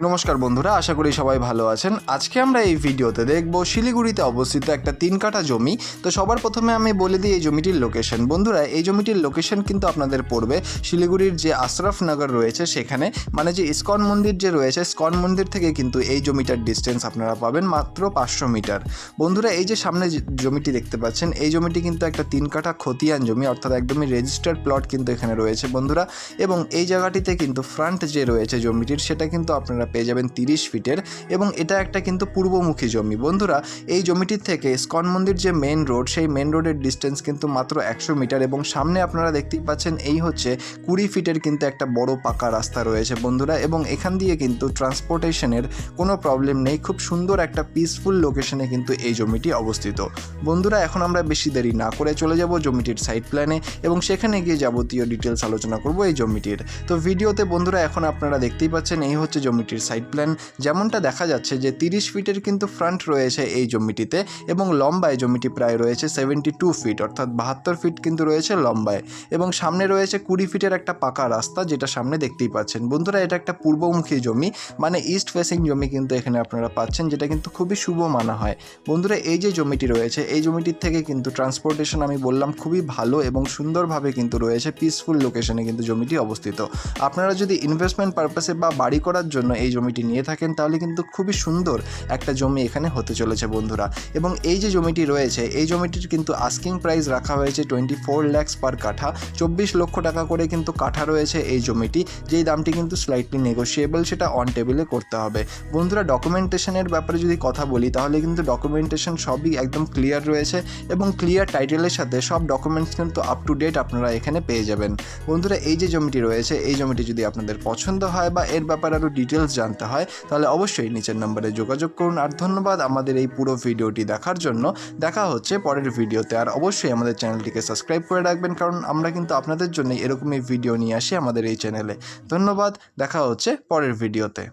নমস্কার বন্ধুরা, আশা করি সবাই ভালো আছেন। আজকে আমরা এই ভিডিওতে দেখব শিলিগুড়িতে অবস্থিত একটা 3 কাঠা জমি। তো সবার প্রথমে আমি বলে দিই এই জমিটির লোকেশন। বন্ধুরা, এই জমিটির লোকেশন কিন্তু আপনাদের পড়বে শিলিগুড়ির যে আশরাফনগর রয়েছে সেখানে, মানে যে ইসকন মন্দির যে রয়েছে, ইসকন মন্দির থেকে কিন্তু এই জমিটার ডিস্টেন্স আপনারা পাবেন মাত্র 500 মিটার। বন্ধুরা, এই যে সামনে জমিটি দেখতে পাচ্ছেন, এই জমিটি কিন্তু একটা 3 কাঠা খতিয়ান জমি, অর্থাৎ একদমই রেজিস্টার্ড প্লট কিন্তু এখানে রয়েছে বন্ধুরা। এবং এই জায়গাটিতে কিন্তু ফ্রন্ট যে রয়েছে জমিটির, সেটা কিন্তু আপনারা পেয়ে যাবেন 30 ফিটের, এবং এটা একটা কিন্তু পূর্বমুখী জমি। বন্ধুরা, এই জমিটির থেকে ইসকন মন্দির যে মেন রোড, সেই মেন রোডের ডিস্টেন্স কিন্তু মাত্র 100 মিটার, এবং সামনে আপনারা দেখতেই পাচ্ছেন এই হচ্ছে 20 ফিটের কিন্তু একটা বড় পাকা রাস্তা রয়েছে বন্ধুরা। এবং এখান দিয়ে কিন্তু ট্রান্সপোর্টেশনের কোনো প্রবলেম নেই। খুব সুন্দর একটা পিসফুল লোকেশনে কিন্তু এই জমিটি অবস্থিত। বন্ধুরা, এখন আমরা বেশি দেরি না করে চলে যাব জমিটির সাইট প্ল্যানে, এবং সেখানে গিয়ে যাবতীয় ডিটেলস আলোচনা করব এই জমিটির। তো ভিডিওতে বন্ধুরা এখন আপনারা দেখতেই পাচ্ছেন এই হচ্ছে জমিটির সাইট প্ল্যান। যেমনটা দেখা যাচ্ছে যে 30 ফিটের কিন্তু ফ্রন্ট রয়েছে এই জমিটিতে, এবং লম্বায় জমিটি প্রায় রয়েছে 72 ফিট, অর্থাৎ 72 ফিট কিন্তু রয়েছে লম্বায়। এবং সামনে রয়েছে 20 ফিটের একটা পাকা রাস্তা, যেটা সামনে দেখতেই পাচ্ছেন। বন্ধুরা, এটা একটা পূর্বমুখী জমি, মানে ইস্ট ফেসিং জমি কিন্তু এখানে আপনারা পাচ্ছেন, যেটা কিন্তু খুবই শুভ মানা হয়। বন্ধুরা, এই যে জমিটি রয়েছে, এই জমিটির থেকে কিন্তু ট্রান্সপোর্টেশন আমি বললাম খুবই ভালো এবং সুন্দরভাবে কিন্তু রয়েছে। পিসফুল লোকেশনে কিন্তু জমিটি অবস্থিত। আপনারা যদি ইনভেস্টমেন্ট পারপাসে বা বাড়ি করার জন্য এই জমিটি নিয়ে থাকেন, তাহলে কিন্তু খুবই সুন্দর একটা জমি এখানে হতে চলেছে বন্ধুরা। এবং এই যে জমিটি রয়েছে, এই জমিটির কিন্তু আস্কিং প্রাইস রাখা হয়েছে 24 lakhs পার কাঠা, 24 লক্ষ টাকা করে কিন্তু কাঠা রয়েছে এই জমিটি, যেই দামটি কিন্তু স্লাইটলি নেগোশিয়েবল, সেটা অন টেবিলে করতে হবে। বন্ধুরা, ডকুমেন্টেশনের ব্যাপারে যদি কথা বলি, তাহলে কিন্তু ডকুমেন্টেশন সবই একদম ক্লিয়ার রয়েছে, এবং ক্লিয়ার টাইটেলের সাথে সব ডকুমেন্টস কিন্তু আপ টু ডেট আপনারা এখানে পেয়ে যাবেন। বন্ধুরা, এই যে জমিটি রয়েছে, এই জমিটি যদি আপনাদের পছন্দ হয় বা এর ব্যাপারে আরও ডিটেলস জানতে হয়, তাহলে অবশ্যই নিচের নম্বরে যোগাযোগ করুন। আর ধন্যবাদ আমাদের এই পুরো ভিডিওটি দেখার জন্য। দেখা হচ্ছে পরের ভিডিওতে। আর অবশ্যই আমাদের চ্যানেলটিকে সাবস্ক্রাইব করে রাখবেন, কারণ আমরা কিন্তু আপনাদের জন্য এরকমই ভিডিও নিয়ে আসি আমাদের এই চ্যানেলে। ধন্যবাদ, দেখা হচ্ছে পরের ভিডিওতে।